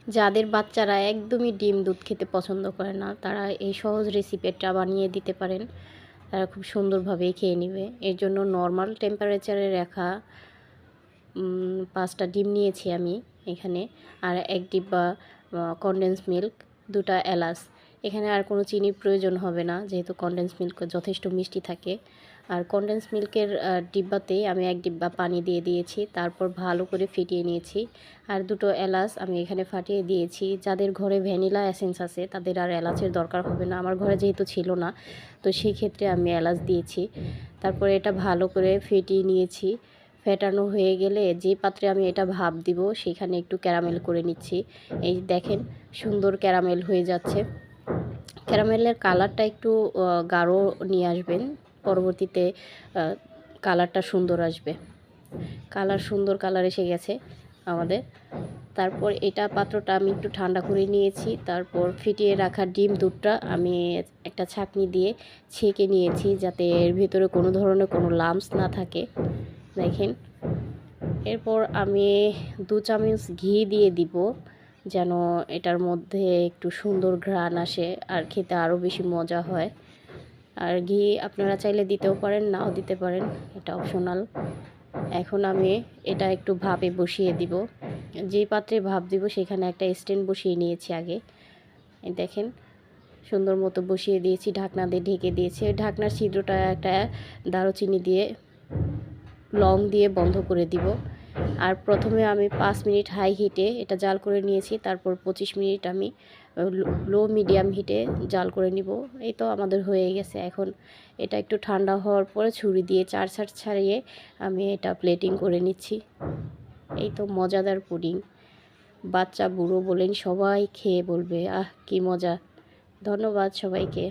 যাদের বাচ্চারা একদমই ডিম দুধ খেতে পছন্দ করে না, তারা এই সহজ রেসিপিটা বানিয়ে দিতে পারেন। তারা খুব সুন্দরভাবেই খেয়ে নেবে। এর জন্য নর্মাল টেম্পারেচারে রাখা 5টা ডিম নিয়েছি আমি এখানে, আর 1 ডিব্বা কনডেন্স মিল্ক, 2টা এলাচ। এখানে আর কোনো চিনির প্রয়োজন হবে না, যেহেতু কনডেন্স মিল্ক যথেষ্ট মিষ্টি থাকে। আর কনডেন্স মিল্কের ডিব্বাতেই আমি 1 ডিব্বা পানি দিয়ে দিয়েছি, তারপর ভালো করে ফিটিয়ে নিয়েছি। আর 2টো এলাচ আমি এখানে ফাটিয়ে দিয়েছি। যাদের ঘরে ভ্যানিলা এসেন্স আছে তাদের আর এলাচের দরকার হবে না, আমার ঘরে যেহেতু ছিল না, তো সেই ক্ষেত্রে আমি এলাচ দিয়েছি। তারপরে এটা ভালো করে ফেটিয়ে নিয়েছি। ফেটানো হয়ে গেলে যে পাত্রে আমি এটা ভাপ দিব সেখানে একটু ক্যারামেল করে নিচ্ছি। এই দেখেন সুন্দর ক্যারামেল হয়ে যাচ্ছে। ক্যারামেলের কালারটা একটু গাঢ় নিয়ে আসবেন, পরবর্তীতে কালারটা সুন্দর আসবে। সুন্দর কালার এসে গেছে আমাদের। তারপর এটা পাত্রটা আমি একটু ঠান্ডা করে নিয়েছি। তারপর ফিটিয়ে রাখা ডিম দুধটা আমি একটা ছাঁকনি দিয়ে ছেঁকে নিয়েছি, যাতে এর ভিতরে কোনো ধরনের কোনো লাম্পস না থাকে। দেখেন, এরপর আমি 2 চামচ ঘি দিয়ে দিব, যেন এটার মধ্যে একটু সুন্দর ঘ্রাণ আসে আর খেতে আরও বেশি মজা হয়। আর ঘি আপনারা চাইলে দিতেও পারেন, নাও দিতে পারেন, এটা অপশনাল। এখন আমি এটা একটু ভাপে বসিয়ে দিব। যেই পাত্রে ভাপ দিব সেখানে একটা স্ট্যান্ড বসিয়ে নিয়েছি আগে। দেখেন সুন্দর মতো বসিয়ে দিয়েছি, ঢাকনা দিয়ে ঢেকে দিয়েছি। ঢাকনার ছিদ্রটা একটা দারুচিনি দিয়ে লং দিয়ে বন্ধ করে দিব। আর প্রথমে আমি 5 মিনিট হাই হিটে এটা জাল করে নিয়েছি, তারপর 25 মিনিট আমি লো মিডিয়াম হিটে জাল করে নিব। এই তো আমাদের হয়ে গেছে। এখন এটা একটু ঠান্ডা হওয়ার পরে ছুরি দিয়ে 4 সাইড ছাড়িয়ে আমি এটা প্লেটিং করে নিচ্ছি। এই তো মজাদার পুডিং, বাচ্চা বুড়ো বলেন সবাই খেয়ে বলবে আহ কি মজা। ধন্যবাদ সবাইকে।